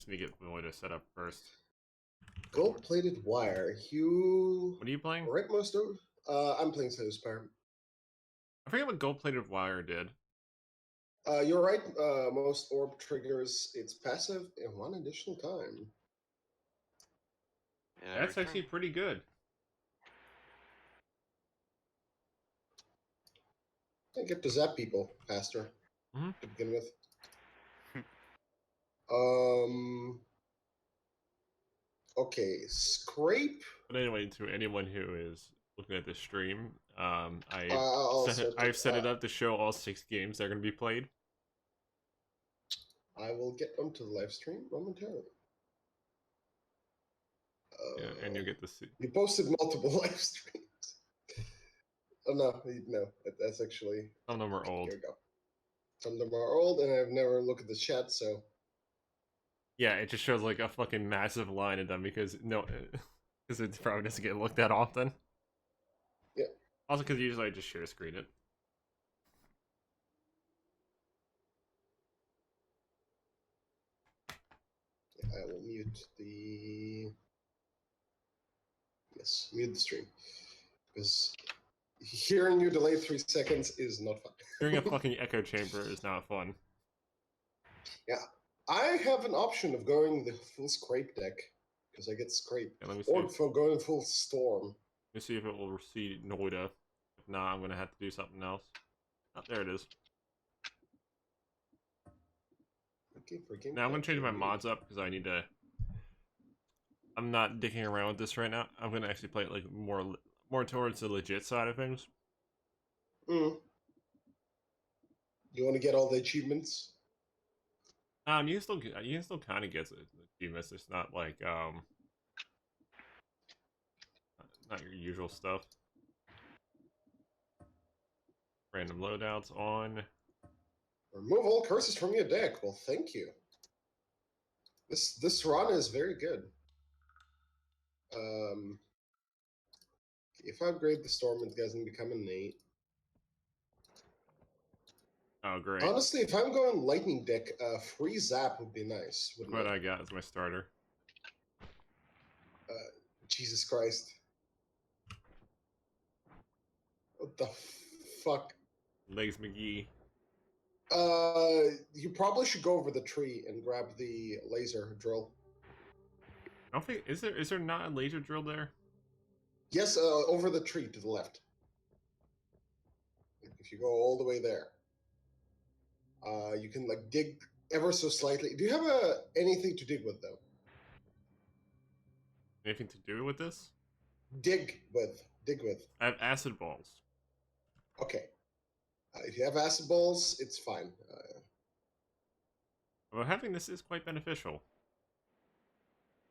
Just need to get Noita set up first. Gold-plated wire. You. What are you playing? Right, most of. I'm playing Spire. I forget what gold-plated wire did. You're right. Most orb triggers its passive in one additional time. Yeah, That's actually pretty good. I get to zap people faster to begin with. Okay, scrape. But anyway, to anyone who is looking at the stream, I've set it up to show all 6 games that are going to be played. I will get them to the live stream momentarily. Yeah, and you'll get to see. You posted multiple live streams. Oh no, that's actually. Some of them are old. Here we go. Some of them are old, and I've never looked at the chat, so. Yeah, it just shows like a fucking massive line of them because it probably doesn't get looked at often. Yeah. Also, because usually I just share screen it. I will mute the. Yes, mute the stream. Because hearing you delay 3 seconds is not fun. Hearing a fucking echo chamber is not fun. Yeah. I have an option of going the full scrape deck. Because I get scrape. Yeah, let me see. Or for going full storm. Let me see if it will receive Noita. If not, I'm going to have to do something else. Oh, there it is. Okay, for game. Now I'm going to change my mods up because I need to... I'm not dicking around with this right now. I'm going to actually play it like more towards the legit side of things. You want to get all the achievements? You can still kind of get the achievements. It's not like not your usual stuff. Random loadouts on. Remove all curses from your deck. Well, thank you. This run is very good. If I upgrade the storm, it doesn't become an 8. Oh, great. Honestly, if I'm going lightning deck, free zap would be nice. What I got as my starter. Jesus Christ. What the fuck? Legs McGee. You probably should go over the tree and grab the laser drill. I don't think is there not a laser drill there? Yes, over the tree to the left. If you go all the way there, you can like dig ever so slightly. Do you have anything to dig with though? Anything to do with this? Dig with. I have acid balls. Okay. If you have acid balls, it's fine. Well, having this is quite beneficial.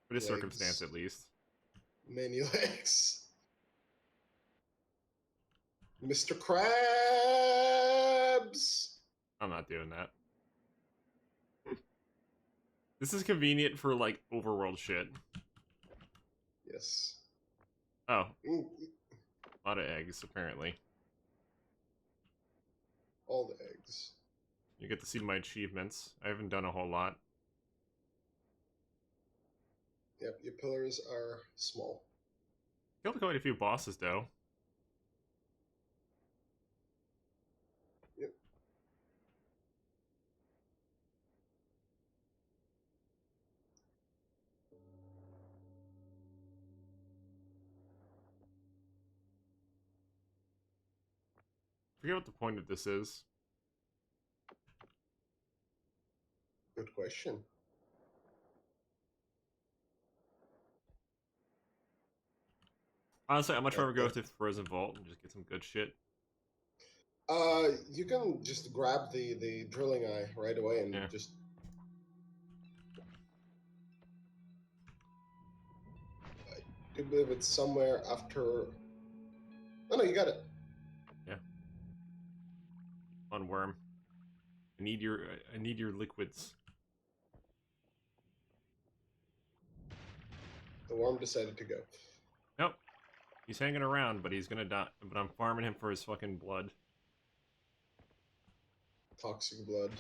For this circumstance, at least. Many legs. Mr. Krabs! I'm not doing that. This is convenient for, like, overworld shit. Yes. Oh. A lot of eggs, apparently. All the eggs. You get to see my achievements. I haven't done a whole lot. Yep, your pillars are small. Killed quite a few bosses, though. Yep. I forget what the point of this is. Good question. Honestly, I'd much rather go to Frozen Vault and just get some good shit. You can just grab the drilling eye right away and just... I do believe it's somewhere after... Oh no, you got it. Yeah. On worm. I need your liquids. The worm decided to go. Nope. He's hanging around, but he's gonna die. But I'm farming him for his fucking blood. Toxic blood.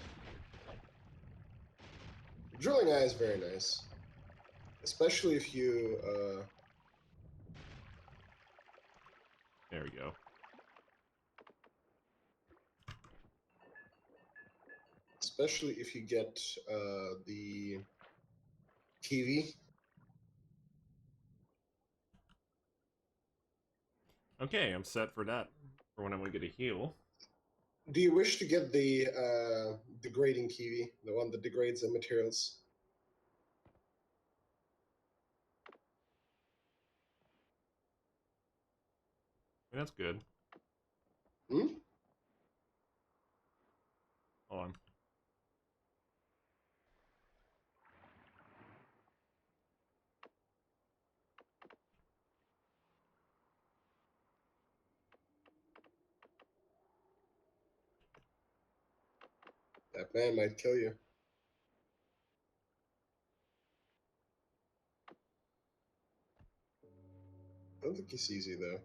Drilling eye is very nice, especially if you There we go. especially if you get the kiwi. Okay, I'm set for that. For when I'm gonna get a heal. Do you wish to get the degrading kiwi, the one that degrades the materials? That's good. Hmm? Hold on. That man might kill you. I don't think he's easy though.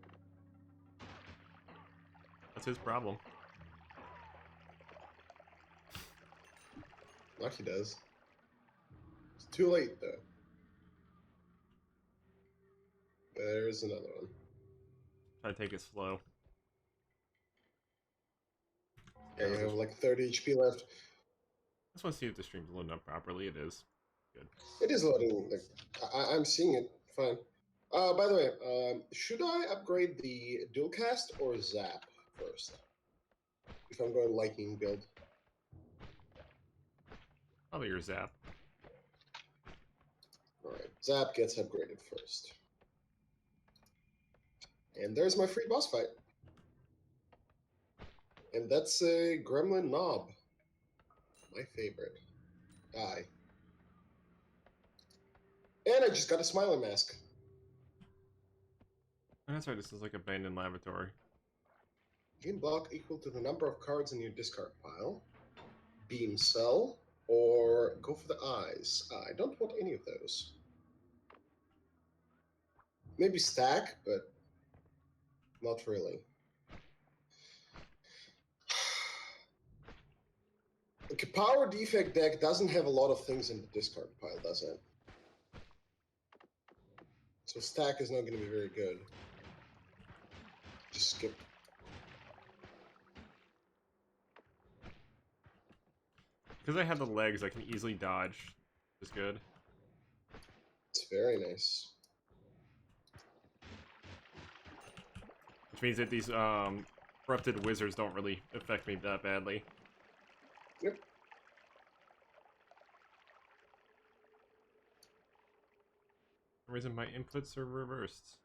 That's his problem. Like he does. It's too late though. There's another one. Try to take it slow. Yeah, you this have is- like 30 HP left. I just want to see if the stream's loading up properly. It is. Good. It is loading. Like, I'm seeing it. Fine. By the way, should I upgrade the dual cast or zap first? If I'm going lightning build. Probably your zap. Alright, zap gets upgraded first. And there's my free boss fight. And that's a gremlin knob. My favorite. Die. And I just got a smiling mask. And that's right. This is like abandoned lavatory. Game block equal to the number of cards in your discard pile. Beam cell. Or go for the eyes. I don't want any of those. Maybe stack, but not really. The power defect deck doesn't have a lot of things in the discard pile, does it? So stack is not going to be very good. Just skip. Because I have the legs, I can easily dodge. It's good. It's very nice. Which means that these corrupted wizards don't really affect me that badly. Yep. For some reason my inputs are reversed.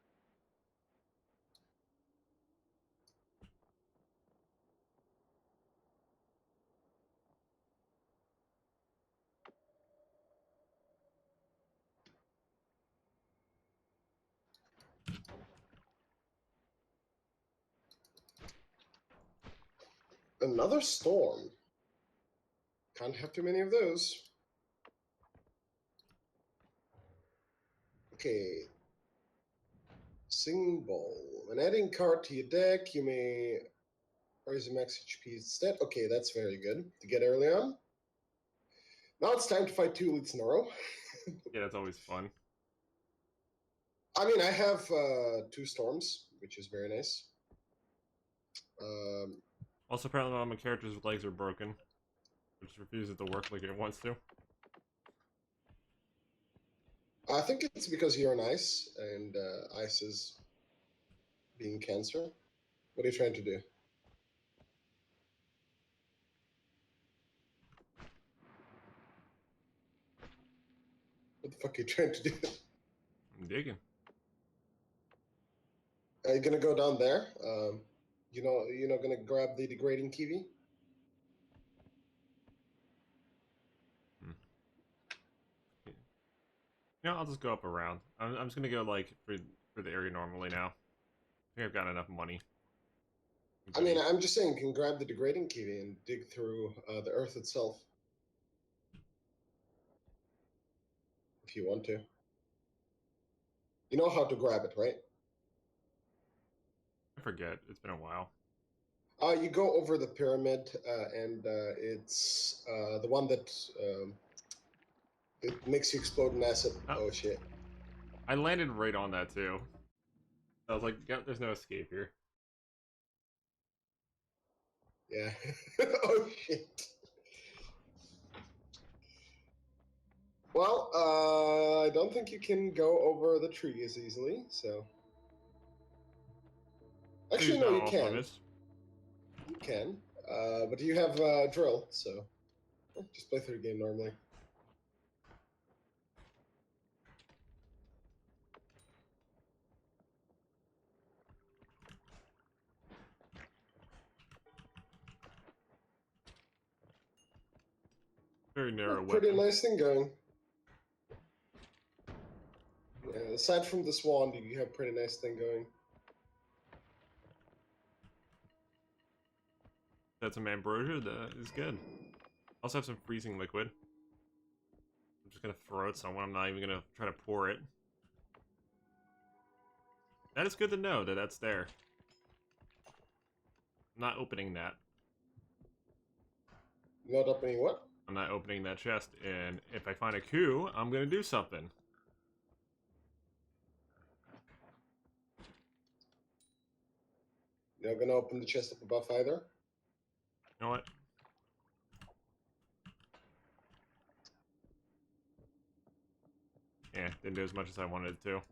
Another storm. Can't have too many of those. Okay. Symbol. When adding card to your deck, you may raise the max HP instead. Okay, that's very good to get early on. Now it's time to fight 2 elites in a row. Yeah, that's always fun. I mean, I have 2 storms, which is very nice. Also, apparently all my characters' legs are broken. Which refuses to work like it wants to. I think it's because you're on ice, and ice is being cancer. What are you trying to do? What the fuck are you trying to do? I'm digging. Are you gonna go down there? You're not gonna grab the degrading kiwi? Yeah, I'll just go up around. I'm just gonna go like for the area normally now. I think I've got enough money. I mean, I'm just saying, you can grab the degrading kiwi and dig through the earth itself. If you want to. You know how to grab it, right? I forget. It's been a while. You go over the pyramid, and it's the one that It makes you explode in acid. Oh. Oh shit. I landed right on that too. I was like, yep, there's no escape here. Yeah. Oh shit. Well, I don't think you can go over the tree as easily, so. Actually, Tree's no, not you off can. limits. You can. But you have drill, so just play through the game normally. Very narrow Pretty weapon. nice thing going. Yeah, aside from the swan, you have pretty nice thing going. That's some ambrosia. That is good. Also have some freezing liquid. I'm just gonna throw it somewhere. I'm not even gonna try to pour it. That is good to know that that's there. I'm not opening that. Not opening what? I'm not opening that chest, and if I find a coup, I'm gonna do something. You're not gonna open the chest up above either? You know what? Yeah, didn't do as much as I wanted it to.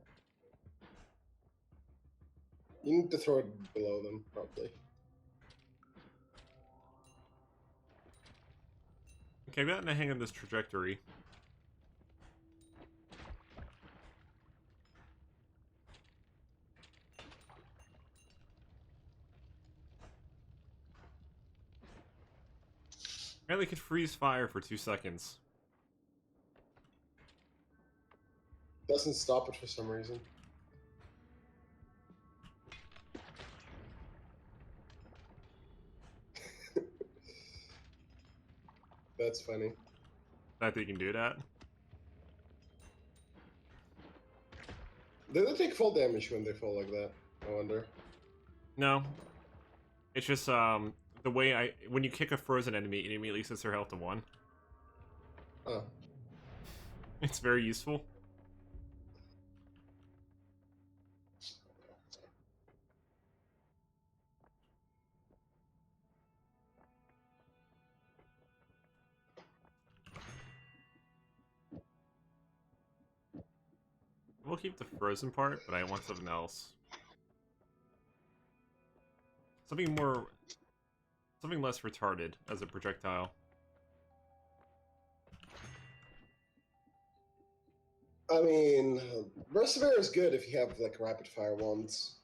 You need to throw it below them, probably. Okay, I've gotten the hang of this trajectory. Apparently could freeze fire for 2 seconds. Doesn't stop it for some reason. That's funny. That they can do that. Do they take full damage when they fall like that? I wonder. No. It's just, the way when you kick a frozen enemy, it immediately sets their health to 1. Oh. It's very useful. We'll keep the frozen part, but I want something else. Something less retarded as a projectile. I mean, Perseverance is good if you have, like, rapid fire ones.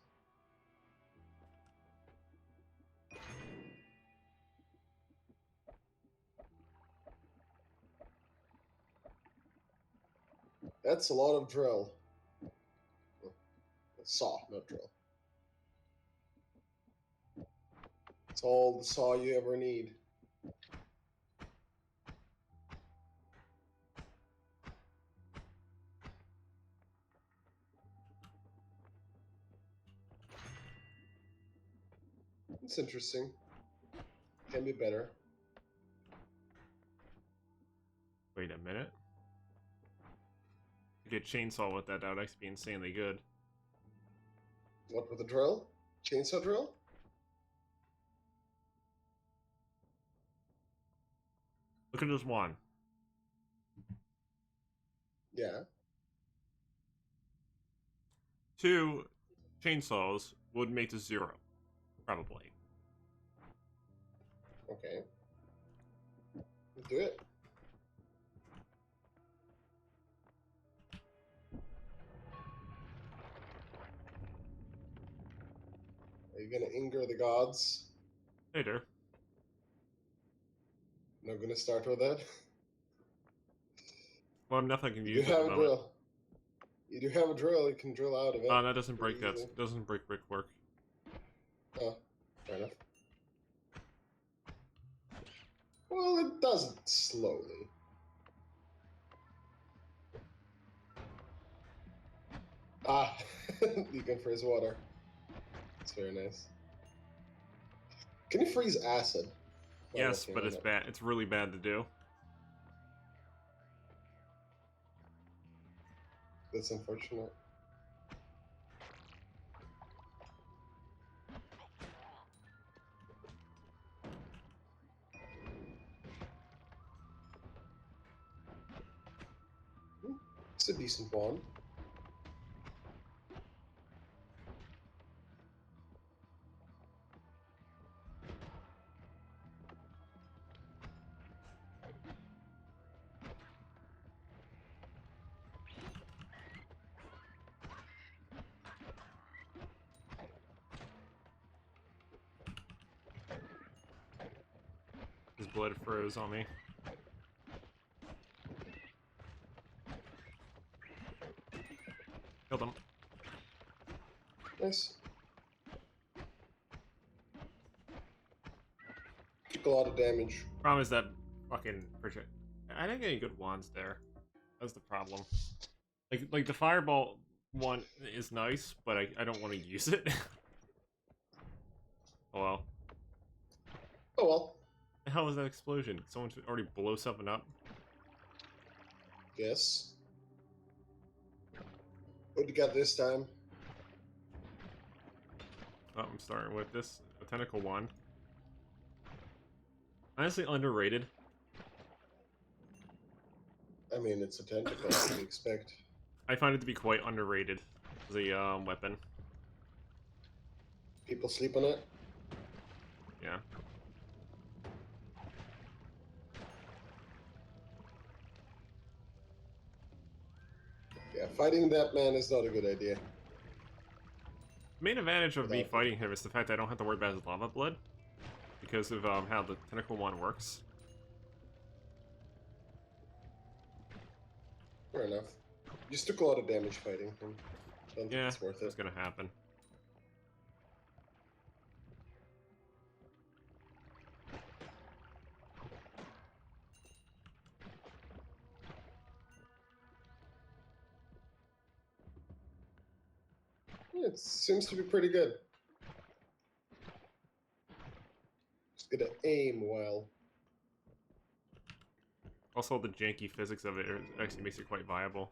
That's a lot of drill. Saw, not drill. It's all the saw you ever need. It's interesting. Can be better. Wait a minute. To get chainsaw with that, that would actually be insanely good. What with the drill? Chainsaw drill? Look at this one. Yeah. 2 chainsaws would make to 0. Probably. Okay. Let's do it. Are you gonna anger the gods? Later. Not gonna start with that? Well, I'm nothing can You do use at the have a moment. drill. You do have a drill, you can drill out of it. Oh, that doesn't break pretty easily. that. Doesn't break brickwork. Oh, fair enough. Well, it does it slowly. Ah, you can freeze water. It's very nice. Can you freeze acid? While Yes, looking but at it's it? bad. It's really bad to do. That's unfortunate. It's a decent one. His blood froze on me. Killed him. Nice. Took a lot of damage. Problem is that fucking project. I didn't get any good wands there. That's the problem. Like the fireball one is nice, but I don't want to use it. Oh well. Oh well. The hell was that explosion? Someone already blow something up? Yes. What you got this time? Oh, I'm starting with this a tentacle one. Honestly, underrated. I mean, it's a tentacle. What do you expect? I find it to be quite underrated as a weapon. People sleep on it. Yeah. Yeah, fighting that man is not a good idea. Main advantage of me Without- fighting him is the fact that I don't have to worry about his lava blood because of how the tentacle one works. Fair enough. You just took a lot of damage fighting him. Don't think Yeah, it's worth that's it. gonna happen. Yeah, it seems to be pretty good. Just gotta aim well. Also, the janky physics of it actually makes it quite viable.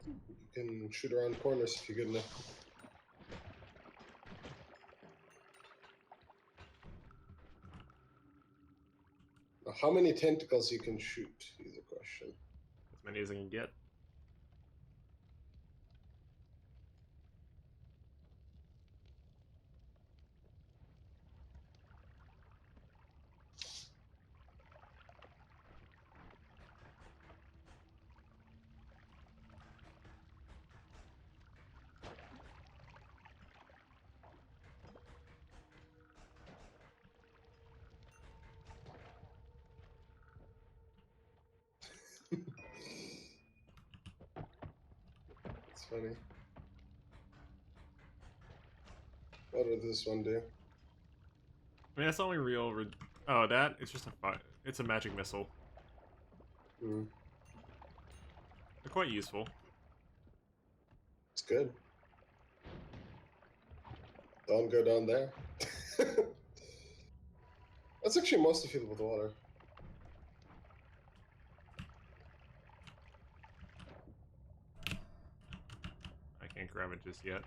You can shoot around corners if you're good enough. Now, how many tentacles you can shoot is a question. As many as I can get. It's funny. What would this one do? I mean, that's the only real. Oh, that it's just it's a magic missile. Hmm. They're quite useful. It's good. Don't go down there. That's actually mostly filled with water. I can't grab it just yet.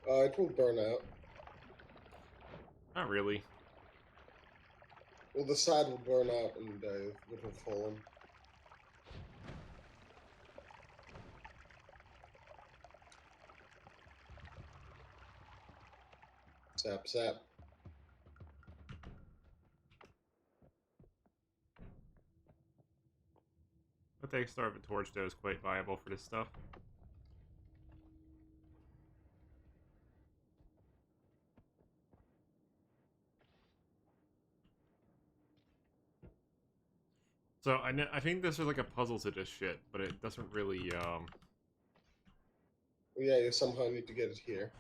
It will burn out. Not really. Well, the side will burn out and it will fall in. Sap, sap. But the start of a torch though is quite viable for this stuff. So I think this is like a puzzle to this shit, but it doesn't really Yeah, you somehow need to get it here.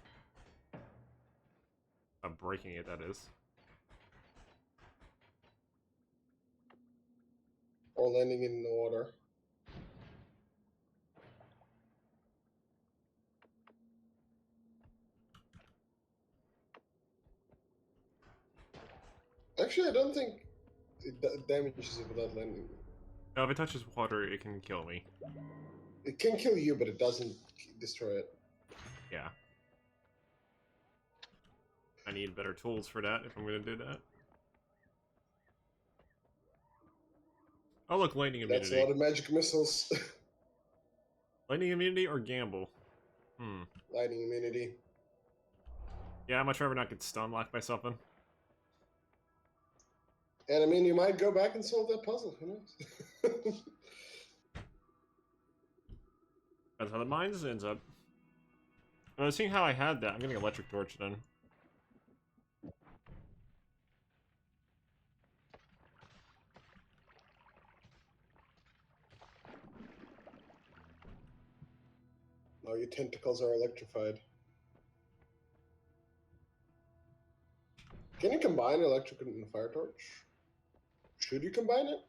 breaking it, that is. Or landing in the water. Actually, I don't think It damages it without landing. No, if it touches water, it can kill me. It can kill you, but it doesn't destroy it. Yeah. I need better tools for that if I'm gonna do that. Oh look, lightning That's immunity. a lot of magic missiles. Lightning immunity or gamble? Hmm. Lightning immunity. Yeah, I'd much rather not get stun locked by something. And I mean, you might go back and solve that puzzle. Who knows? That's how the mines ends up. I was seeing how I had that. I'm getting electric torch then. Now your tentacles are electrified. Can you combine electric and fire torch? Should you combine it?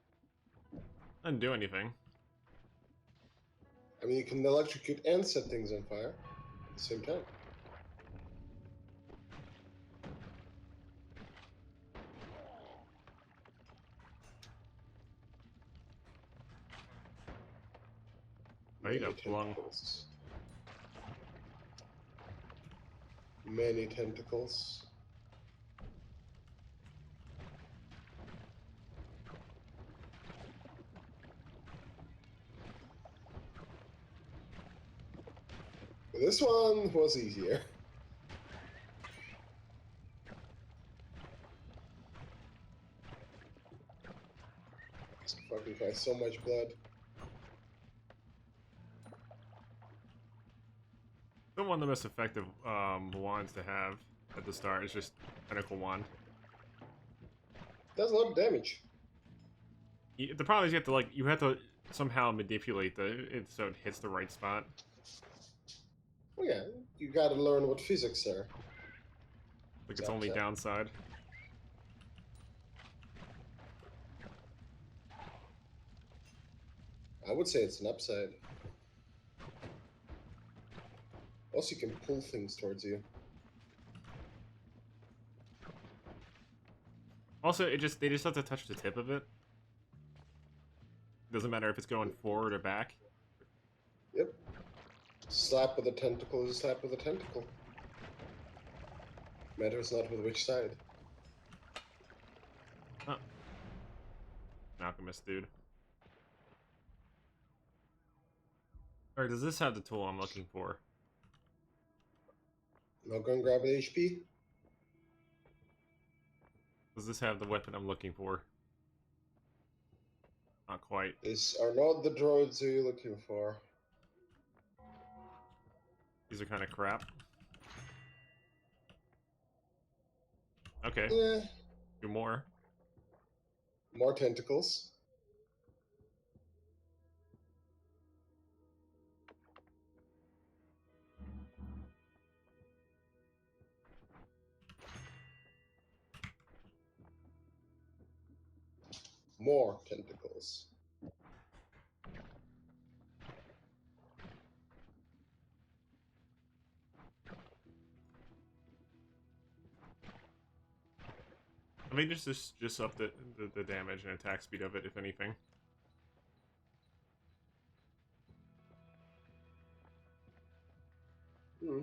I didn't do anything. I mean, you can electrocute and set things on fire at the same time. Oh, you Many got flung. tentacles. Many tentacles. This one was easier. This fucking guy, so much blood. Still one of the most effective wands to have at the start. It's just Pinnacle Wand. Does a lot of damage. The problem is you have to somehow manipulate it so it hits the right spot. Well, yeah, you gotta learn what physics are. Like its only downside. I would say it's an upside. Also, you can pull things towards you. Also, they just have to touch the tip of it. Doesn't matter if it's going forward or back. Yep. Slap with a tentacle is a slap with a tentacle. Matters not with which side. Oh. Alchemist, dude. Alright, does this have the tool I'm looking for? Now go and grab an HP. Does this have the weapon I'm looking for? Not quite. These are not the droids you're looking for. These are kind of crap. Okay. Yeah. Do more. More tentacles. More tentacles. I mean, just up the damage and attack speed of it, if anything. Hmm.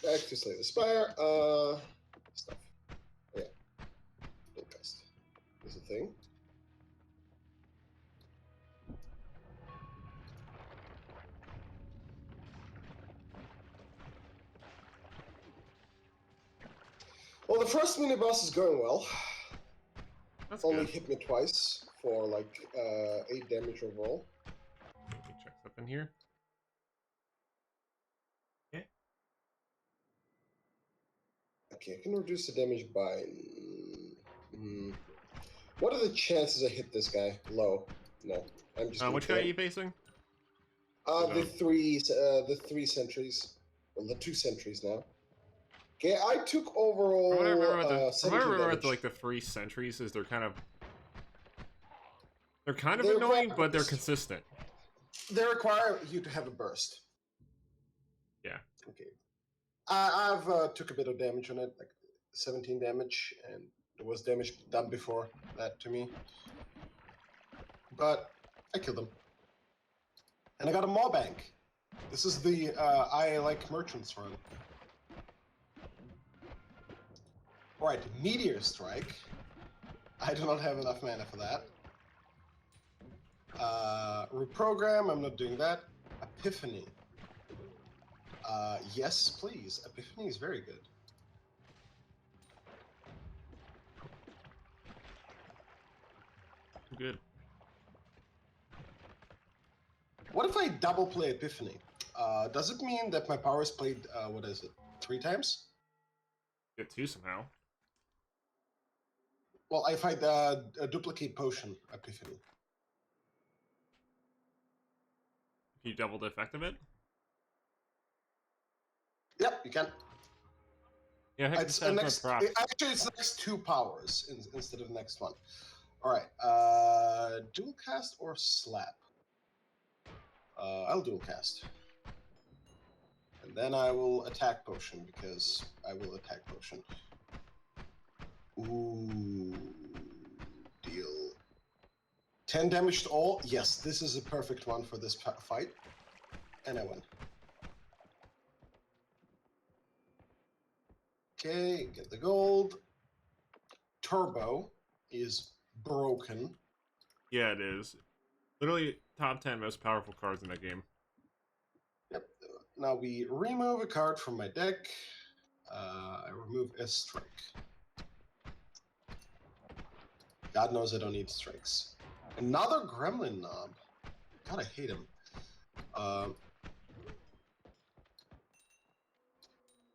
Back to Slay the Spire. Stuff. Yeah. Podcast. Is a thing. Well, the first mini boss is going well. That's Only good. hit me twice for like 8 damage overall. Let me check something here. Yeah. Okay, I can reduce the damage by. What are the chances I hit this guy? Low. No, I'm just. Which guy are you facing? The three sentries. Well, the 2 sentries now. Okay, I took overall. From what I remember, damage. the 3 sentries is they're kind of annoying, require- but they're consistent. They require you to have a burst. Yeah. Okay. I've took a bit of damage on it, like 17 damage, and There was damage done before that to me. But I killed him. And I got a Maw Bank. This is the I Like Merchants run. Alright, Meteor Strike. I do not have enough mana for that. Reprogram, I'm not doing that. Epiphany. Yes, please. Epiphany is very good. Good. What if I double play Epiphany? Does it mean that my power is played, what is it, 3 times? Get 2 somehow. Well, if I duplicate Potion Epiphany. Can you double the effect of it? Yep, you can. Yeah, heck, It's that's next, props. actually, it's next 2 powers instead of the next one. Alright, dual cast or slap? I'll dual cast. And then I will attack Potion, because I will attack Potion. Ooh, deal 10 damage to all. Yes, this is a perfect one for this fight. And I win. Okay, get the gold. Turbo is broken. Yeah, it is. Literally top 10 most powerful cards in that game. Yep. Now we remove a card from my deck. I remove a strike. God knows I don't need strikes. Another Gremlin Knob. God, I hate him. One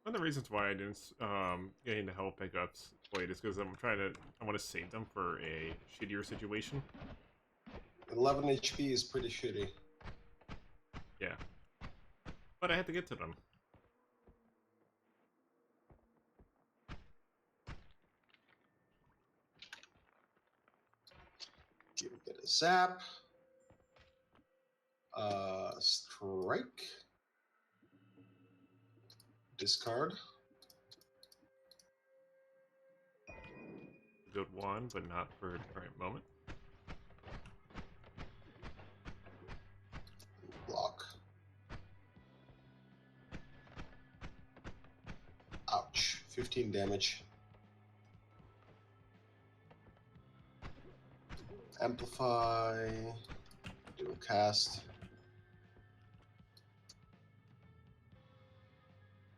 of the reasons why I didn't get into health pickups played is because I want to save them for a shittier situation. 11 HP is pretty shitty. Yeah. But I had to get to them. Get a zap. Strike. Discard. Good one, but not for the current moment. Block. Ouch. 15 damage. Amplify. Dual cast.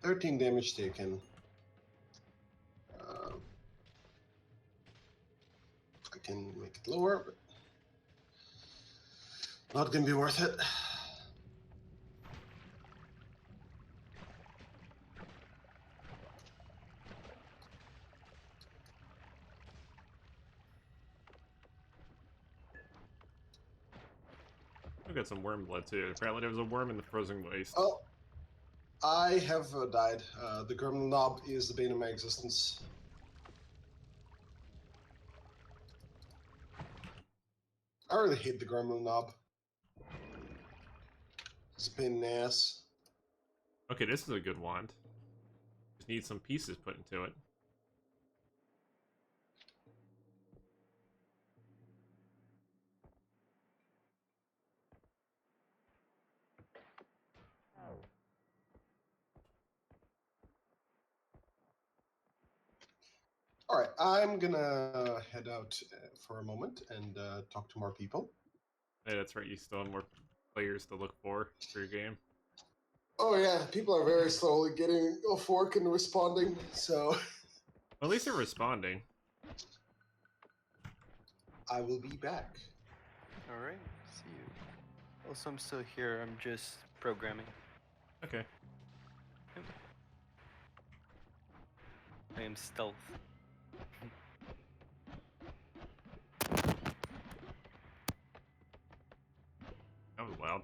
13 damage taken. I can make it lower, but not gonna be worth it. I got some worm blood too. Apparently there was a worm in the frozen waste. Oh, I have died. The Gremlin Knob is the bane of my existence. I really hate the Gremlin Knob. It's a pain in the ass. Okay, this is a good wand. Just need some pieces put into it. All right, I'm gonna head out for a moment and talk to more people. Hey, that's right, you still have more players to look for your game. Oh yeah, people are very slowly getting off work and responding, so... Well, at least they're responding. I will be back. Alright, see you. Also, I'm still here, I'm just programming. Okay. I am stealth. That was loud.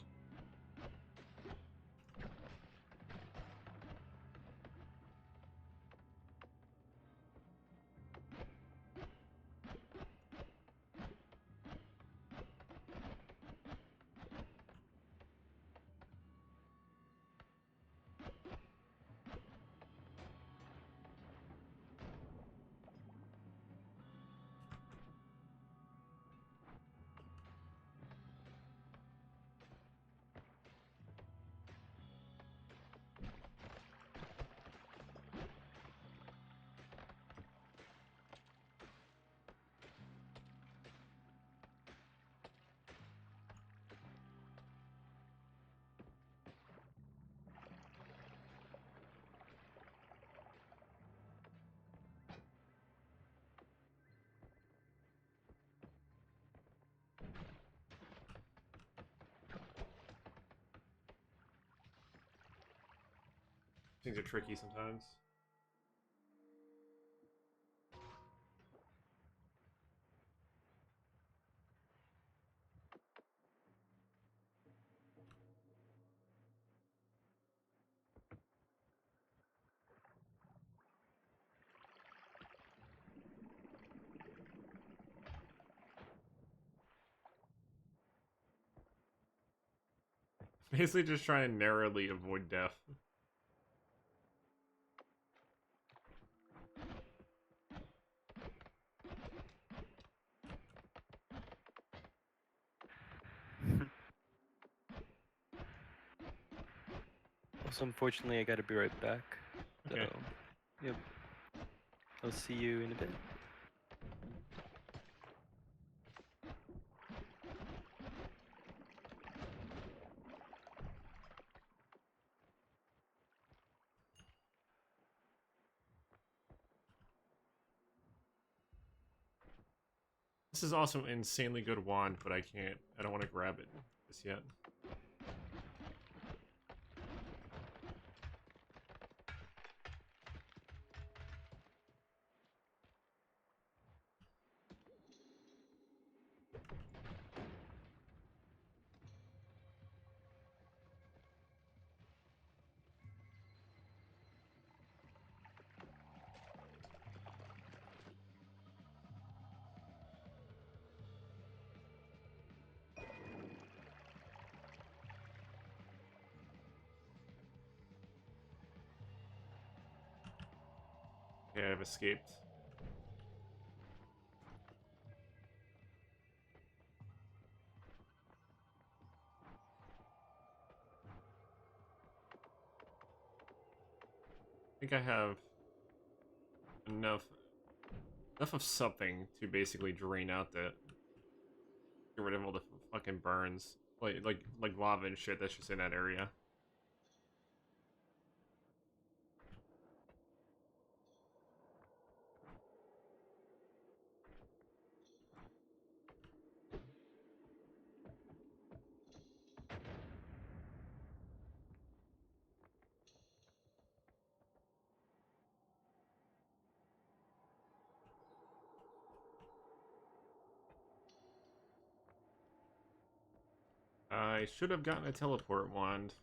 Things are tricky sometimes. Basically just trying to narrowly avoid death. Also, unfortunately, I gotta be right back. Okay. So, yep. I'll see you in a bit. This is also an insanely good wand, but I don't want to grab it just yet. Okay, I've escaped. I think I have enough of something to basically drain out the get rid of all the fucking burns. Like lava and shit that's just in that area. I should have gotten a teleport wand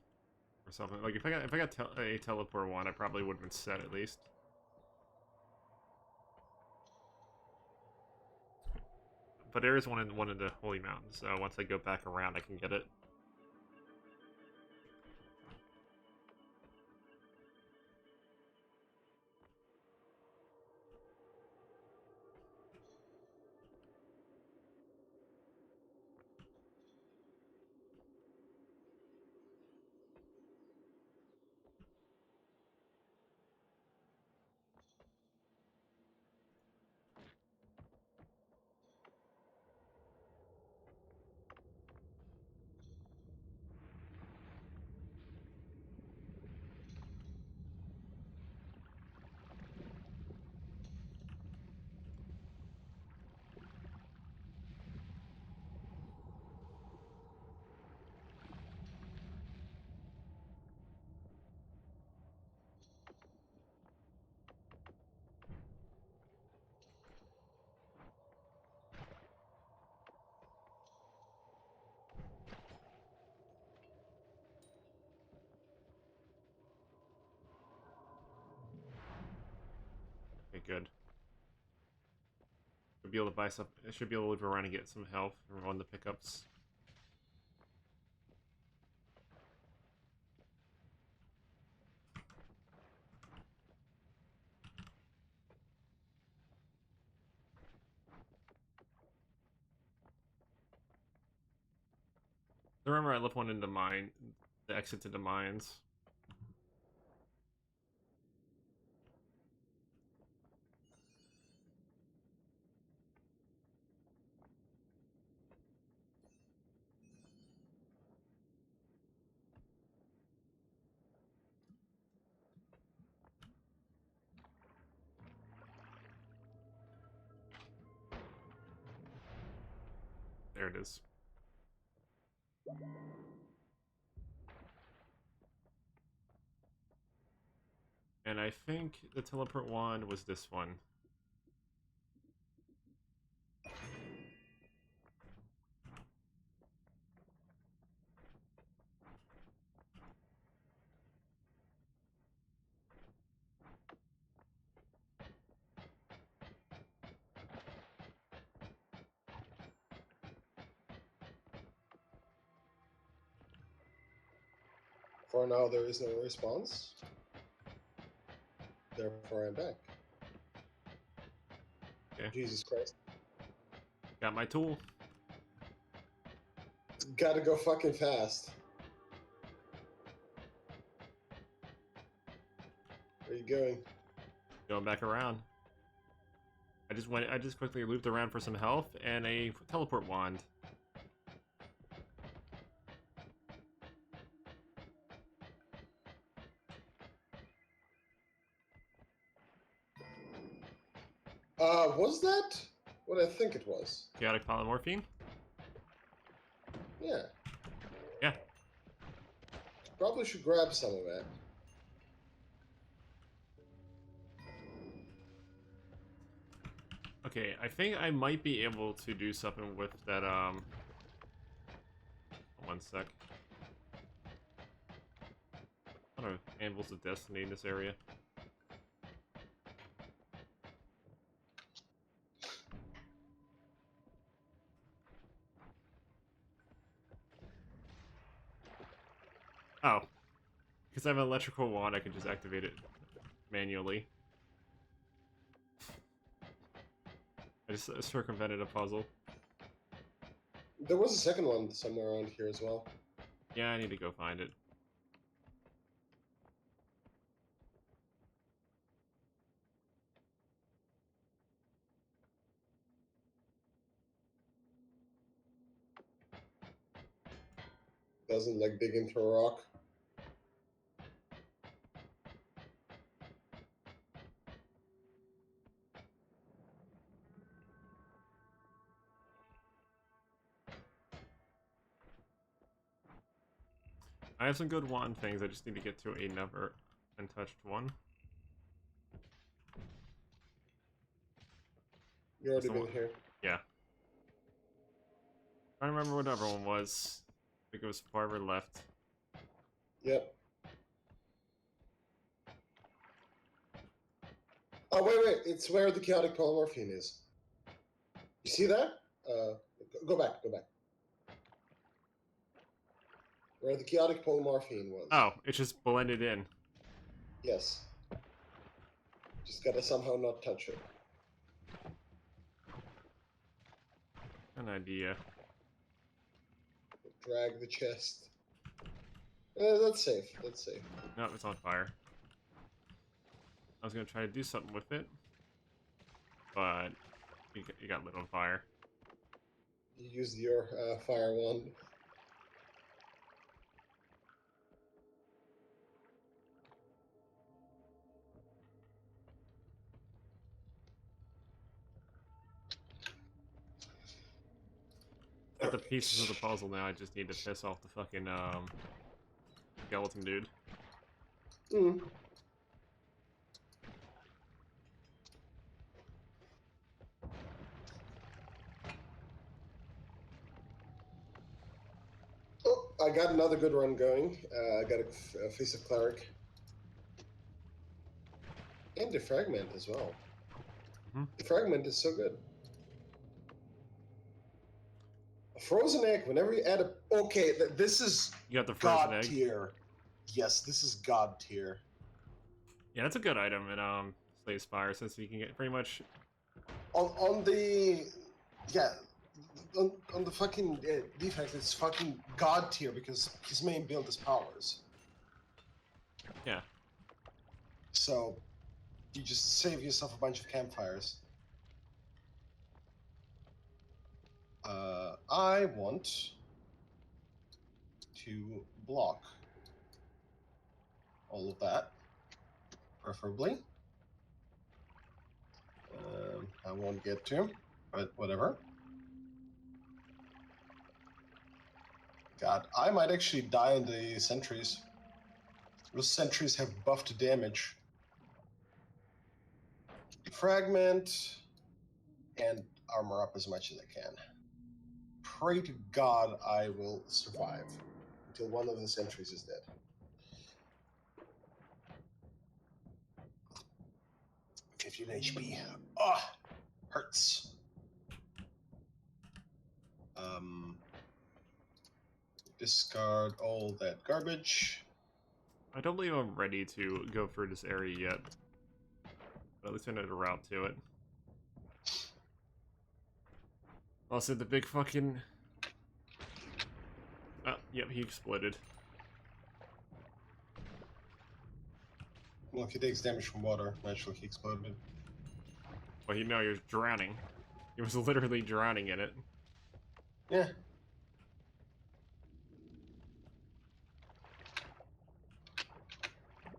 or something. Like if I got a teleport wand, I probably would have been set at least. But there is one in the Holy Mountains, so once I go back around, I can get it. Okay, good. Should be able to buy some. I should be able to live around and get some health on the pickups. Remember, I left one into mine. The exit to the mines. There it is. And I think the teleport wand was this one. For now, there is no response. Therefore, I'm back. Okay. Jesus Christ. Got my tool. It's gotta go fucking fast. Where are you going? Going back around. I just quickly looped around for some health and a teleport wand. Was that what I think it was? Chaotic polymorphine? Yeah. Yeah. Probably should grab some of that. Okay, I think I might be able to do something with that, one sec. I don't know, Anvils of Destiny in this area. Oh. Because I have an electrical wand, I can just activate it manually. I just circumvented a puzzle. There was a second one somewhere around here as well. Yeah, I need to go find it. Doesn't like dig into a rock. I have some good wand things, I just need to get to another untouched one. You already That's the been one. here. Yeah. I don't remember what other one was. I think it was farther left. Yep. Oh, wait. It's where the chaotic polymorphine is. You see that? Go back. Where the chaotic polymorphine was. Oh, it's just blended in. Yes. Just gotta somehow not touch it. An idea. Drag the chest. That's safe. No, it's on fire. I was gonna try to do something with it, but you got lit on fire. You used your fire wand. Got the pieces of the puzzle now. I just need to piss off the fucking skeleton dude. Mm. Oh, I got another good run going. I got a face of cleric. And defragment as well. Mhm. Defragment is so good. A frozen egg, whenever you add a... Okay, this is You got the frozen god egg. tier. Yes, this is god tier. Yeah, that's a good item in Slay Spire, since you can get pretty much. On the... Yeah, on the fucking defect, it's fucking god tier because his main build is powers. Yeah. So, you just save yourself a bunch of campfires. I want to block all of that, preferably. I won't get to, but whatever. God, I might actually die in the sentries. Those sentries have buffed damage. fragment, and armor up as much as I can. Pray to God I will survive until one of the sentries is dead. 15 HP. Ah, hurts. Discard all that garbage. I don't believe I'm ready to go through this area yet. But at least I know the route to it. Also, the big fucking... Oh, yep, he exploded. Well, if he takes damage from water, naturally he exploded. Well, you know, he was drowning. He was literally drowning in it. Yeah.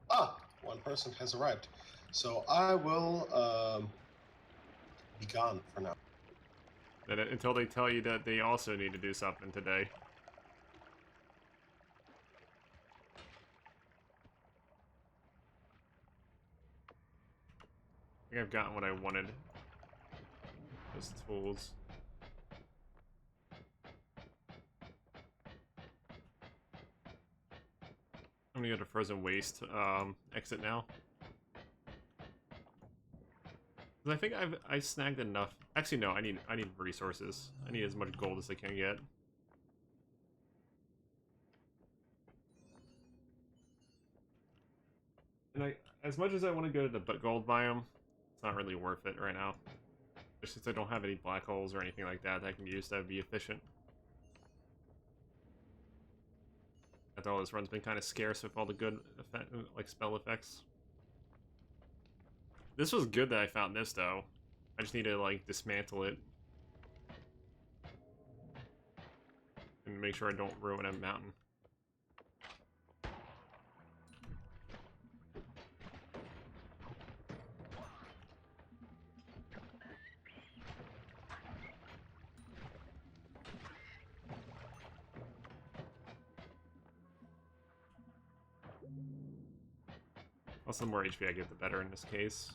Ah, one person has arrived. So I will be gone for now. Until they tell you that they also need to do something today. I think I've gotten what I wanted. Those tools. I'm gonna go to Frozen Waste exit now. 'Cause I think I snagged enough. Actually, no. I need resources. I need as much gold as I can get. And as much as I want to go to the gold biome, it's not really worth it right now. Just since I don't have any black holes or anything like that I can use that would be efficient. I thought this run's been kind of scarce with all the good like spell effects. This was good that I found this though. I just need to like dismantle it and make sure I don't ruin a mountain. Also, the more HP I get, the better in this case.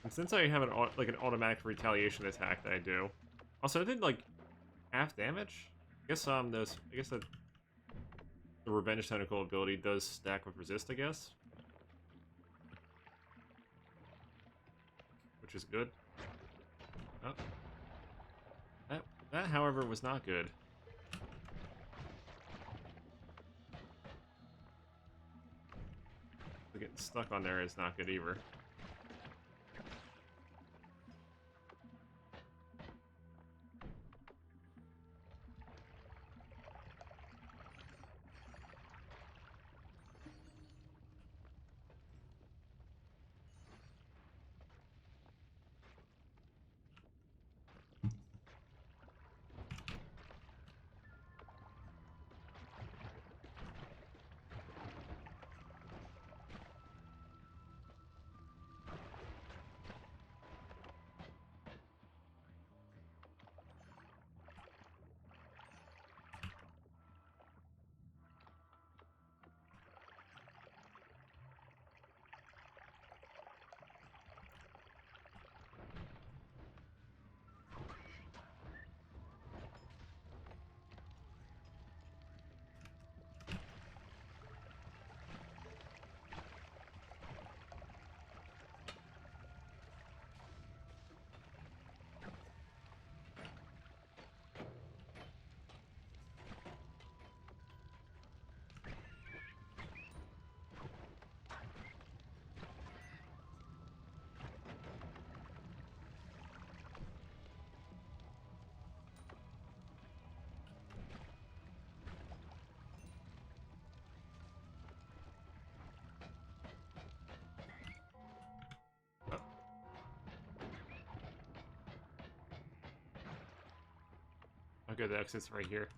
And since I have an automatic retaliation attack that I do, also I did like half damage. I guess the revenge tentacle ability does stack with resist, I guess, which is good. Oh. That, however, was not good. Getting stuck on there is not good either. Okay, the exit's right here.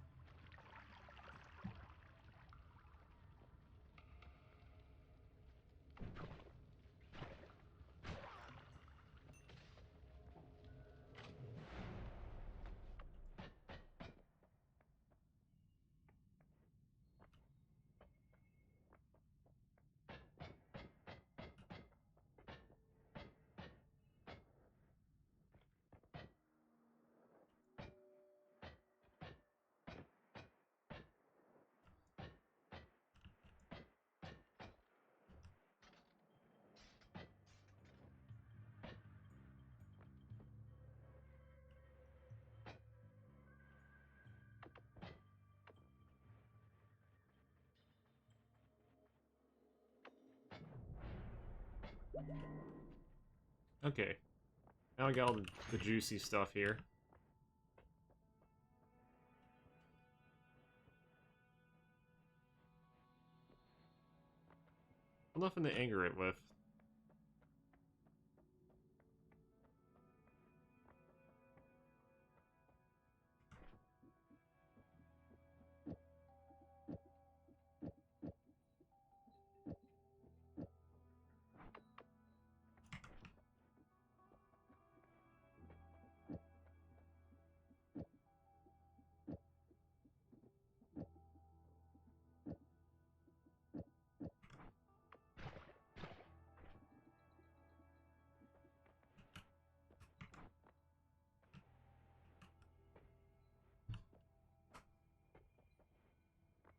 Okay. Now I got all the juicy stuff here. Nothing to anger it with.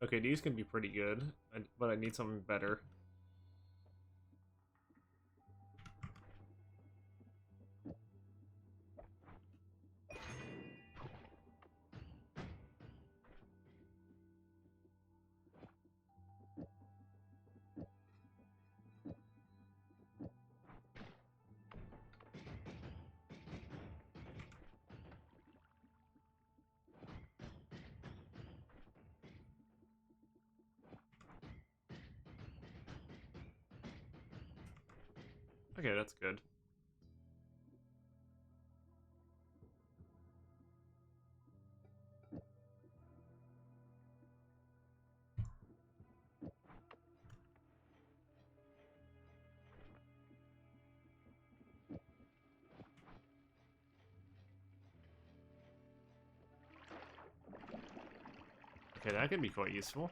Okay, these can be pretty good, but I need something better. Okay, that's good. Okay, that can be quite useful.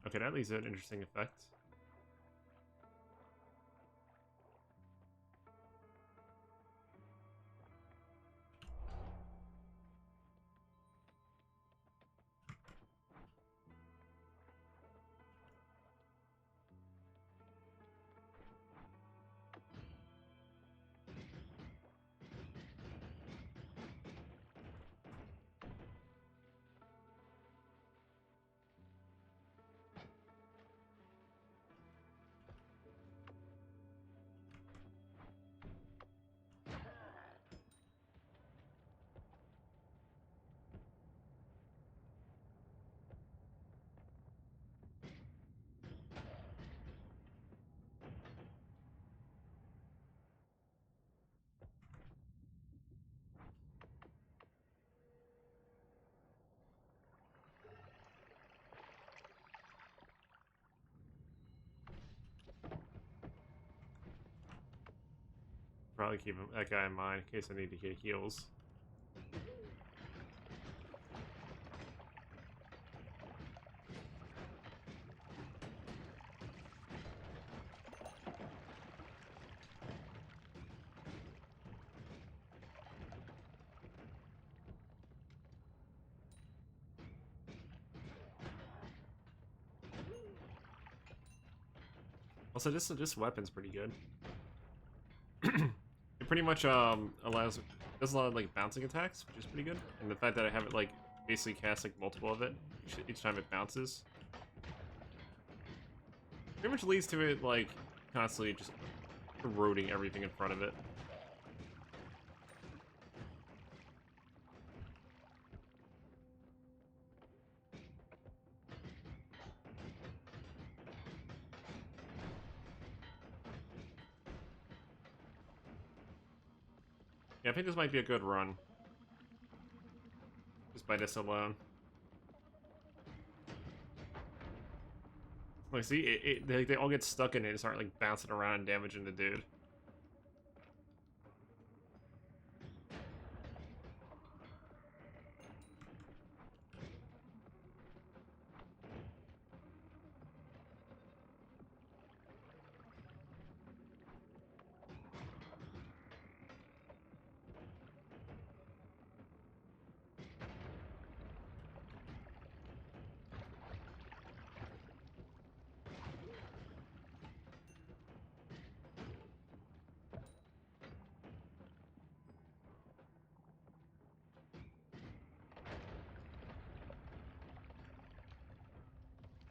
Okay, that leaves an interesting effect. Probably keep that guy in mind in case I need to get heals. Also, this weapon's pretty good. It pretty much does a lot of like bouncing attacks, which is pretty good. And the fact that I have it like basically cast like multiple of it each time it bounces, pretty much leads to it like constantly just eroding everything in front of it. Yeah, I think this might be a good run. Just by this alone. Like, see, they all get stuck in it and start, like, bouncing around and damaging the dude.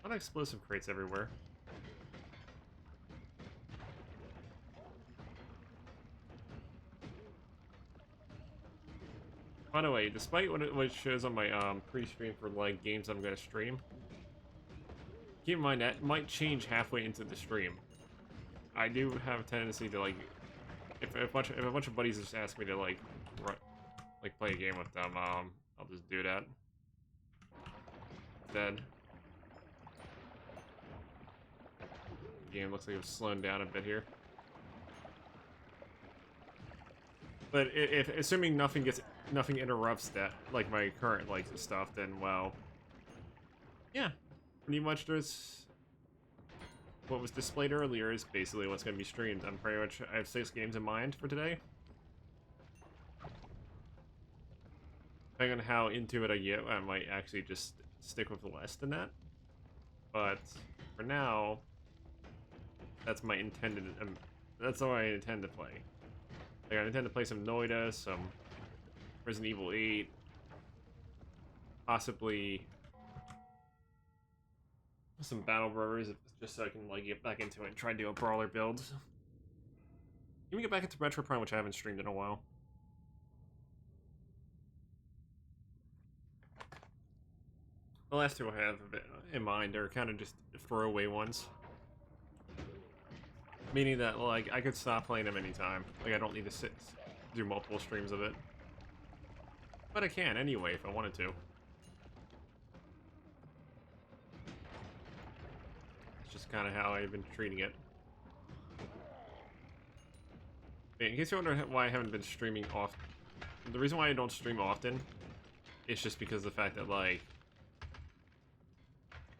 lot of explosive crates everywhere. By the way, despite what it shows on my pre-stream for like games I'm gonna stream, keep in mind that might change halfway into the stream. I do have a tendency to like, if a bunch of buddies just ask me to like, play a game with them, I'll just do that. Dead. The game looks like it's slowing down a bit here. But if assuming nothing interrupts that, like my current like stuff, then well, yeah, pretty much there's what was displayed earlier is basically what's going to be streamed. I have 6 games in mind for today. Depending on how into it I get, I might actually just stick with less than that. But for now, that's my intended. That's how I intend to play. Like, I intend to play some Noita, some Resident Evil 8, possibly some Battle Brothers, just so I can like get back into it and try and do a brawler build. Let me get back into Retro Prime, which I haven't streamed in a while. The last 2 I have in mind are kind of just throwaway ones. Meaning that, like, I could stop playing them anytime. Like, I don't need to do multiple streams of it. But I can anyway if I wanted to. It's just kind of how I've been treating it. In case you wonder why I haven't been streaming often, the reason why I don't stream often is just because of the fact that, like,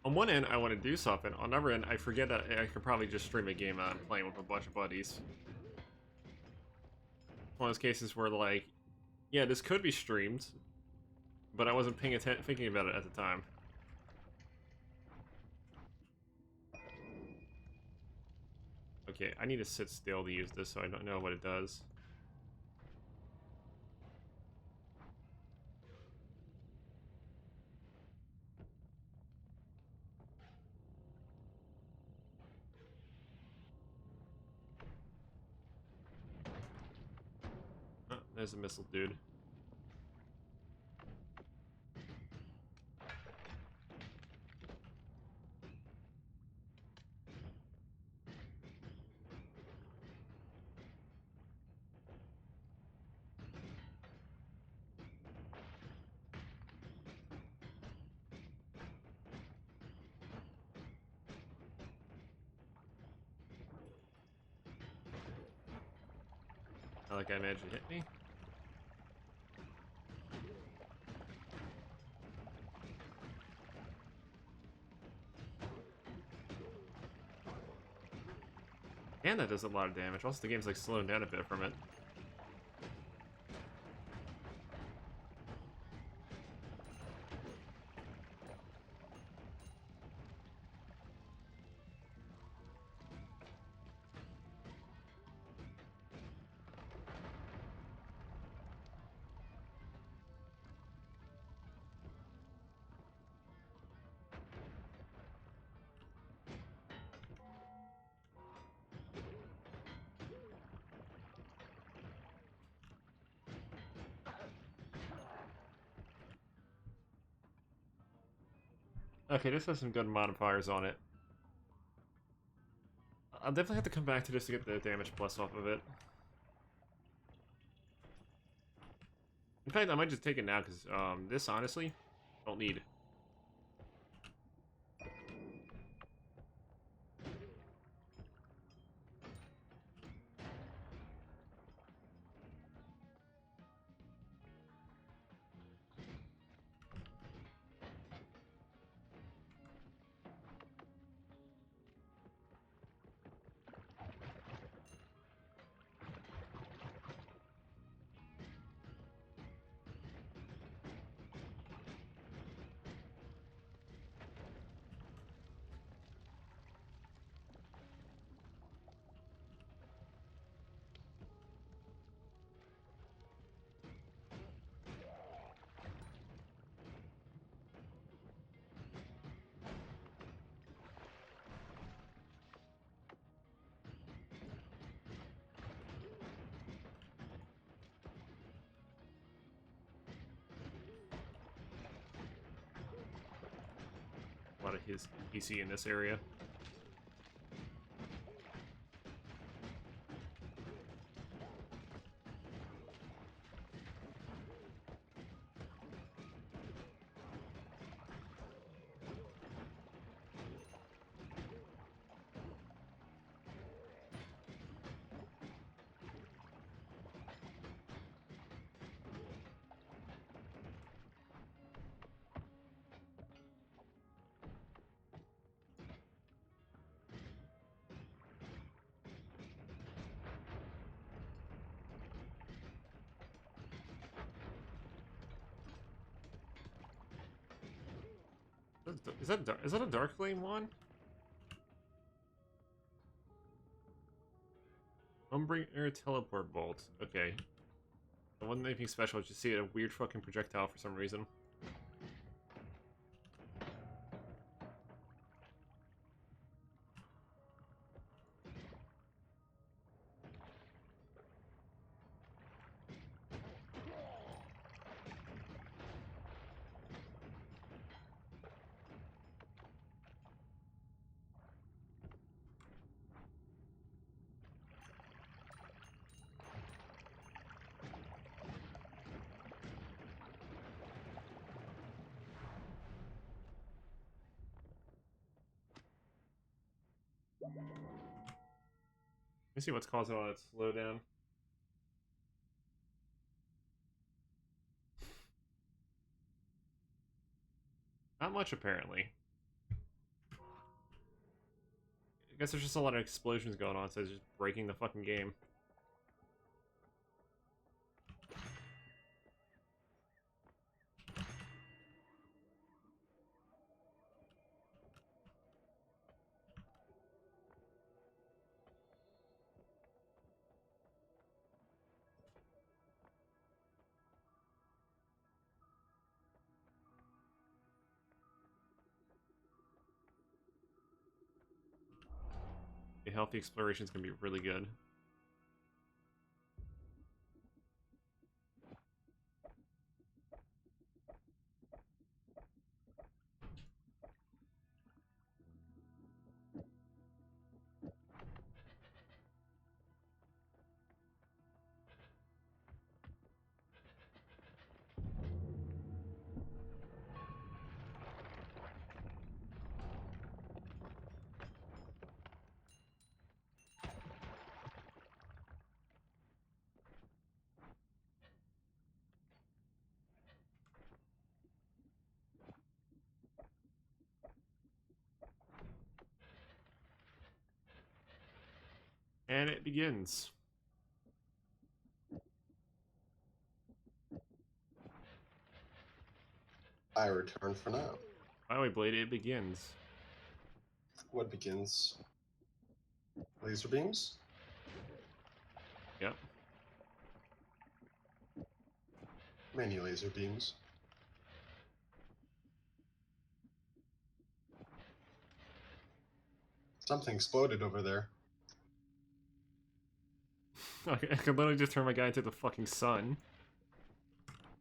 on one end, I want to do something. On the other end, I forget that I could probably just stream a game I'm playing with a bunch of buddies. One of those cases where, like, yeah, this could be streamed, but I wasn't thinking about it at the time. Okay, I need to sit still to use this so I don't know what it does. Oh, there's a missile dude. Not like I imagined hit me. And that does a lot of damage. Also, the game's like slowing down a bit from it. Okay, this has some good modifiers on it. I'll definitely have to come back to this to get the damage plus off of it. In fact, I might just take it now, because this, honestly, don't need. his PC in this area. Is that a Dark Flame one? Humbring teleport bolt. Okay. It wasn't anything special, just see a weird fucking projectile for some reason. Let me see what's causing all that slowdown. Not much, apparently. I guess there's just a lot of explosions going on, so it's just breaking the fucking game. The healthy exploration is going to be really good. And it begins. I return for now. Highway Blade, it begins. What begins? Laser beams? Yep. Many laser beams. Something exploded over there. Okay, I could literally just turn my guy into the fucking sun.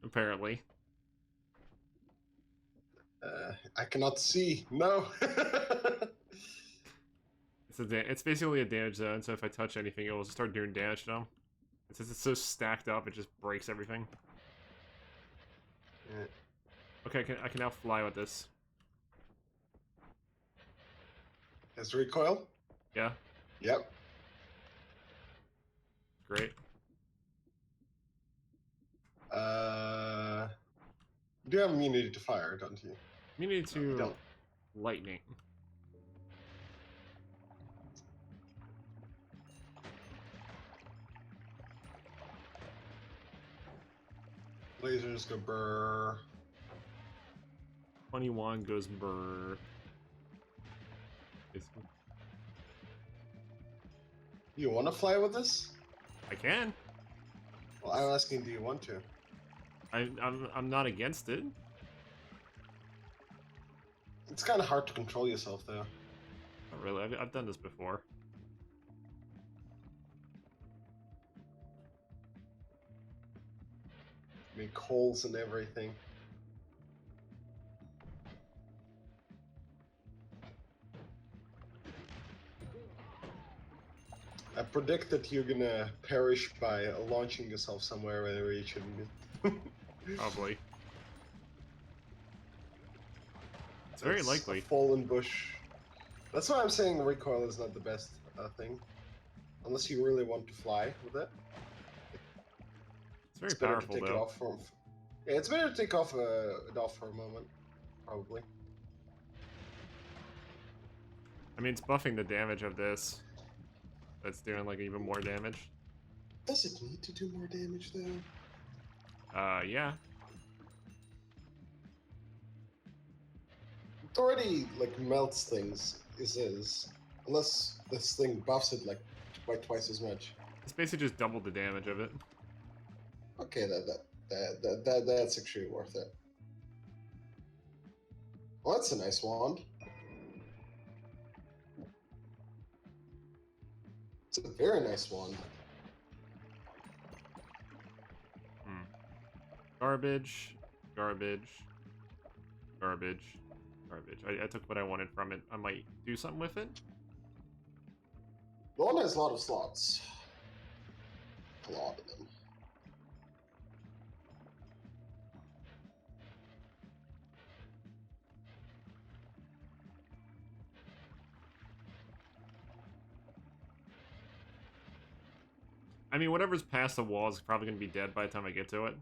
Apparently. I cannot see. No. It's basically a damage zone, so if I touch anything, it will start doing damage to them. Since it's so stacked up, it just breaks everything. Yeah. Okay, I can now fly with this. Has recoil? Yeah, Yep. great. You do have immunity to fire, don't you? Immunity No, you to don't. lightning. Lasers go burr. 21 goes burr. You want to fly with this? I can. Well, I'm asking, do you want to? I'm not against it. It's kind of hard to control yourself, though. Not really. I've done this before. Make holes and everything. predict that you're gonna perish by launching yourself somewhere where you shouldn't be. Probably. It's very That's likely. a fallen bush. That's why I'm saying recoil is not the best thing. Unless you really want to fly with it. It's very Better to powerful, take it though. off from. Yeah, it's better to take off it off for a moment, probably. I mean, it's buffing the damage of this. That's doing, like, even more damage. Does it need to do more damage, though? Yeah. It already, like, melts things, is. Unless this thing buffs it, like, by twice as much. It's basically just double the damage of it. Okay, that's actually worth it. Well, that's a nice wand. It's a very nice wand. Garbage. Garbage. Garbage. Garbage. I took what I wanted from it. I might do something with it. The one has a lot of slots. A lot of them. I mean, whatever's past the wall is probably going to be dead by the time I get to it.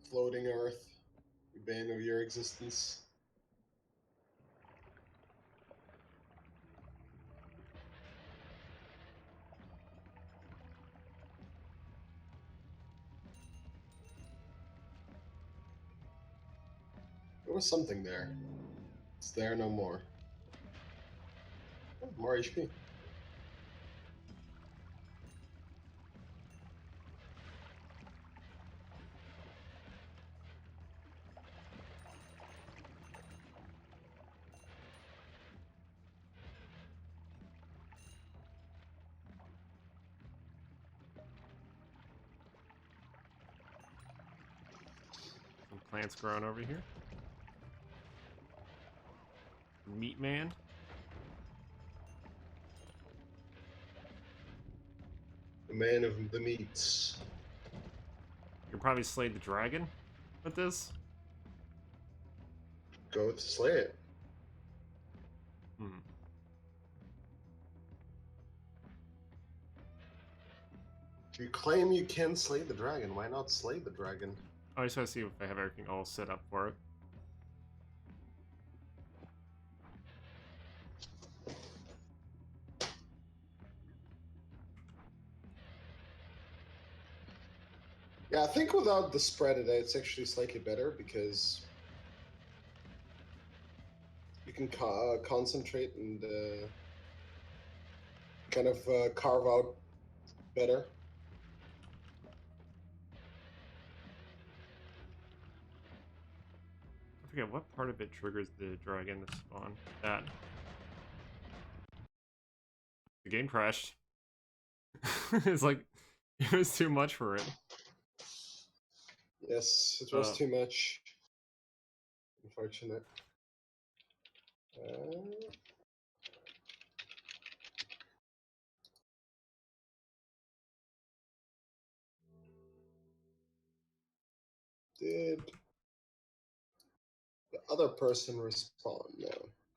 Floating Earth. The bane of your existence. There was something there. It's there no more. Oh, more HP. Some plants growing over here. Meat man. The man of the meats. You can probably slay the dragon with this. Go to slay it. If you claim you can slay the dragon, why not slay the dragon? Oh, I just want to see if I have everything all set up for it. Yeah, I think without the spread it's actually slightly better because you can concentrate and kind of carve out better. I forget what part of it triggers the dragon to spawn. That. The game crashed. It's like, it was too much for it. Yes, it was too much. Unfortunate. Did the other person respond? No,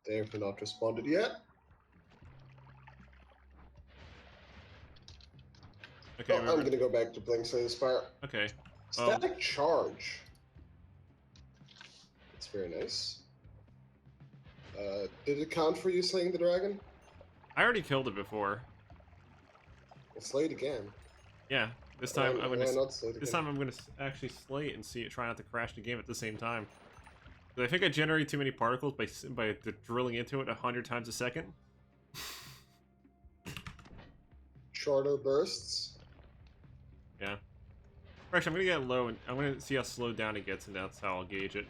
they have not responded yet. Okay, I'm gonna go back to playing Slay the Spire. Okay. Static charge. It's very nice. Did it count for you slaying the dragon? I already killed it before. Well, slay it again. Yeah, this time I'm gonna. This time I'm gonna actually slay it and see it. Try not to crash the game at the same time. I think I generate too many particles by drilling into it 100 times a second. Shorter bursts. Yeah. Actually, I'm gonna get low and I'm gonna see how slowed down it gets, and that's how I'll gauge it.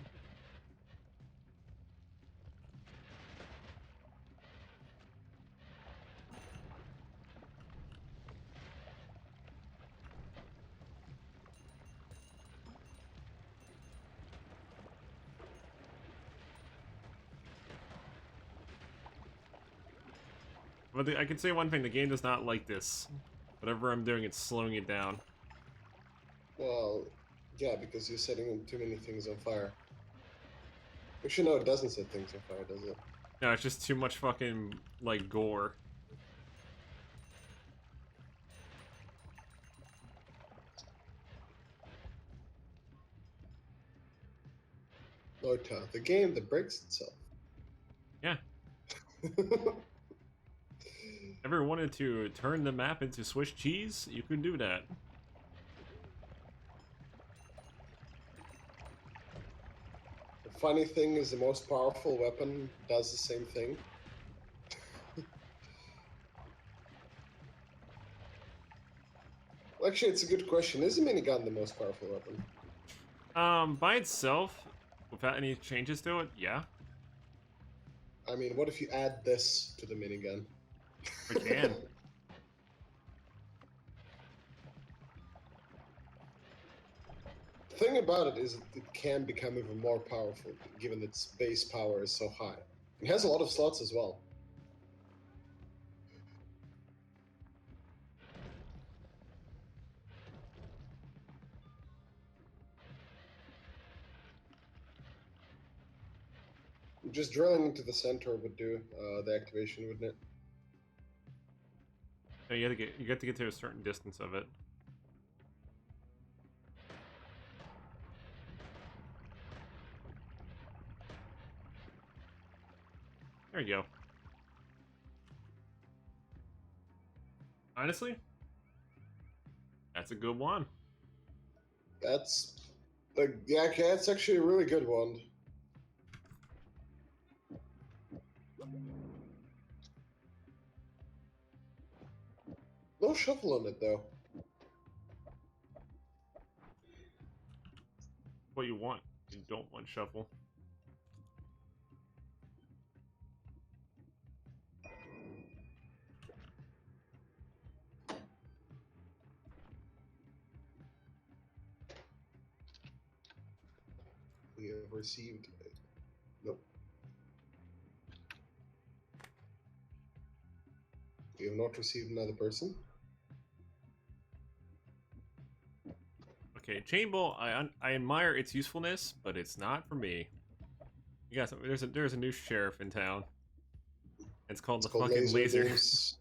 But I can say one thing: the game does not like this. Whatever I'm doing, it's slowing it down. Well, yeah, because you're setting too many things on fire. Actually, no, it doesn't set things on fire, does it? No, it's just too much fucking like gore. Noita, the game that breaks itself. Yeah. Ever wanted to turn the map into Swiss cheese? You can do that. The funny thing is, the most powerful weapon does the same thing. Well, actually, it's a good question. Is a minigun the most powerful weapon? By itself, without any changes to it, yeah. I mean, what if you add this to the minigun? We can. The thing about it is it can become even more powerful, given its base power is so high. It has a lot of slots as well. Just drilling into the center would do the activation, wouldn't it? No, you have to get to a certain distance of it. There you go. Honestly, that's a good one. That's yeah, that's actually a really good one. No shuffle on it though. What you want. You don't want shuffle. We have received. Nope. We have not received another person. Okay, chain ball. I admire its usefulness, but it's not for me. You guys, there's a new sheriff in town. It's called It's the called fucking laser. beams.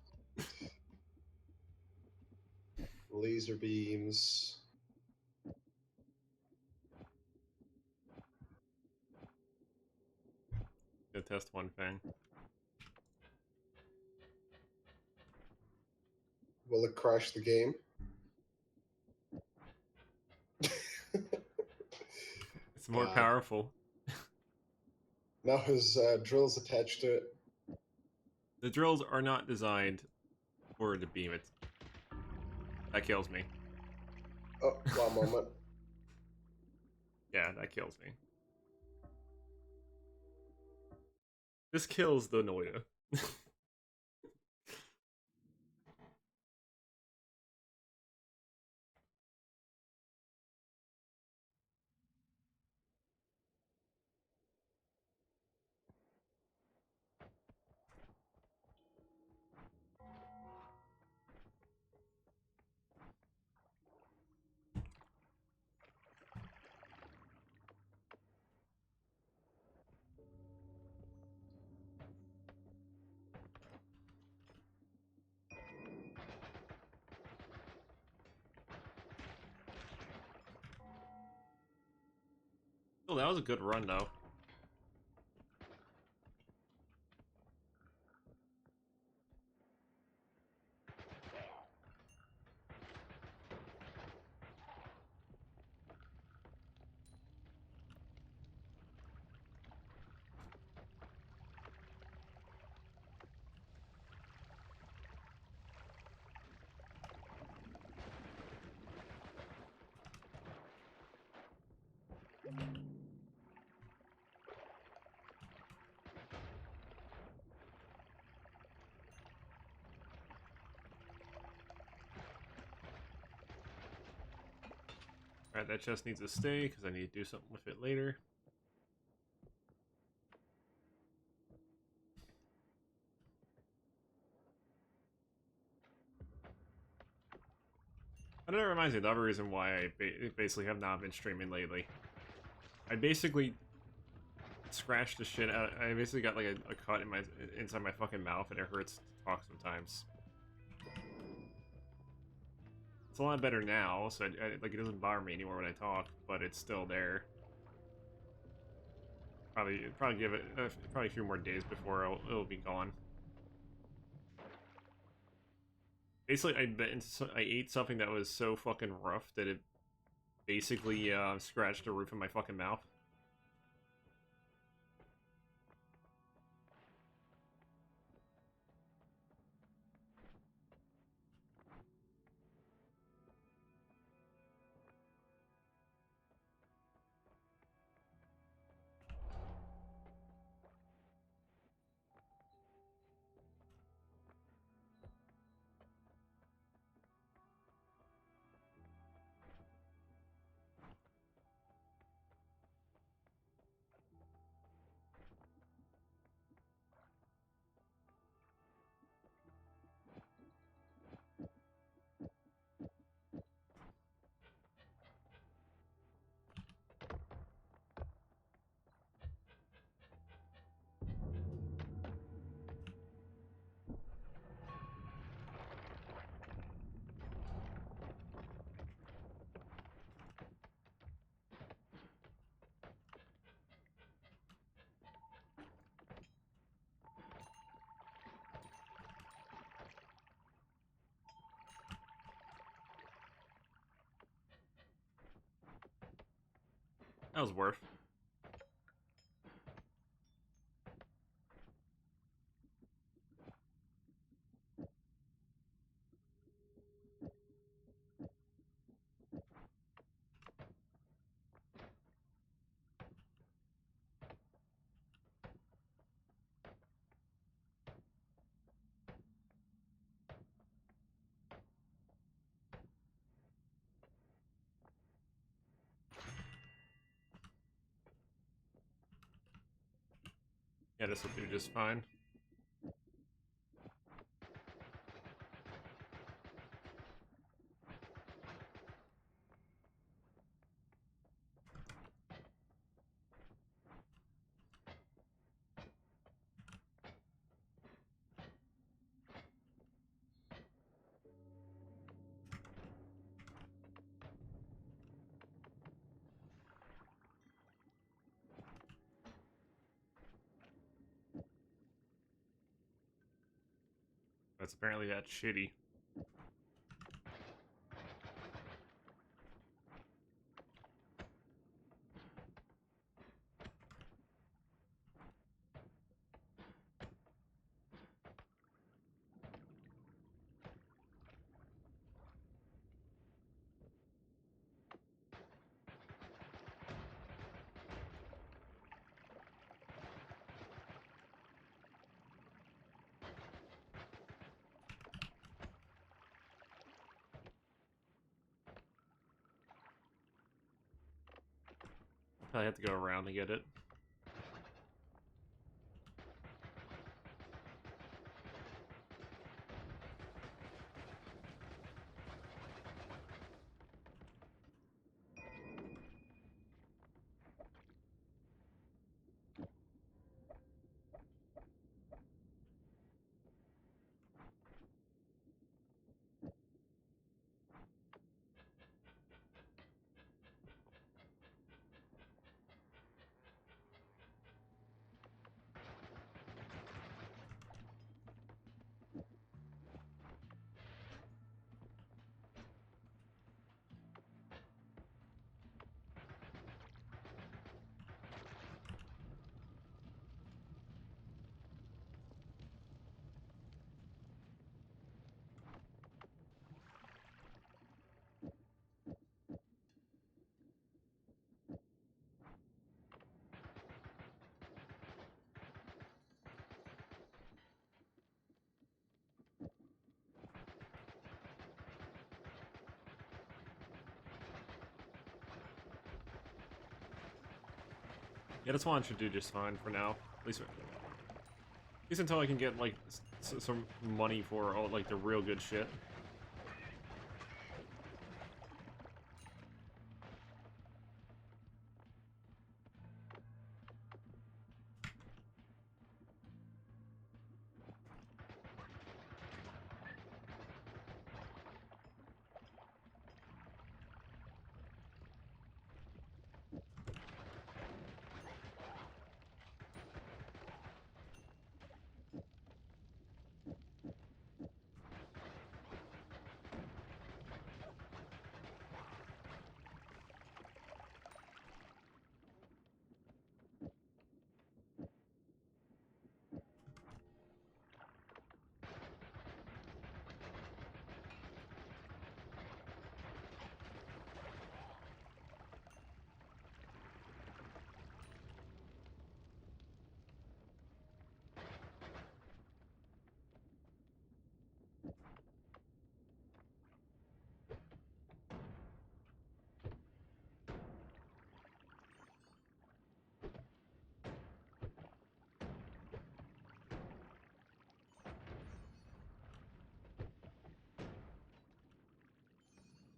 Laser beams. To test one thing. Will it crash the game? It's more God. powerful. Now his drill's attached to it. The drills are not designed for to beam it. That kills me. Oh, one moment. Yeah, that kills me. This kills the Noita. Oh, that was a good run, though. Alright, that chest needs to stay, because I need to do something with it later. And that reminds me of the other reason why I basically have not been streaming lately. I basically scratched the shit out. I basically got like a cut in inside my fucking mouth, and it hurts to talk sometimes. It's a lot better now, so like it doesn't bother me anymore when I talk, but it's still there. Probably give it probably a few more days before it'll be gone. Basically, I ate something that was so fucking rough that it basically scratched the roof of my fucking mouth. That was worth. Yeah, this will do just fine. That's apparently that shitty. I have to go around to get it. Yeah, this one should do just fine for now. At least until I can get like some money for all like the real good shit.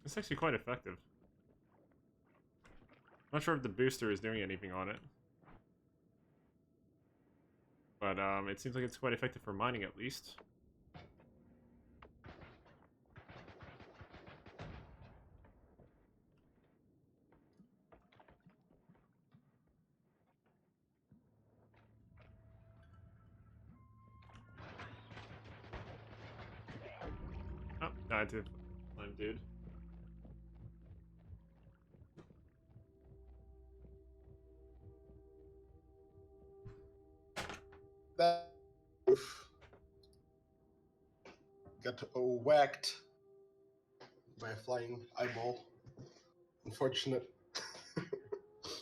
It's actually quite effective. Not sure if the booster is doing anything on it. But it seems like it's quite effective for mining at least. Oh, died to slime dude. That got whacked by a flying eyeball. Unfortunate.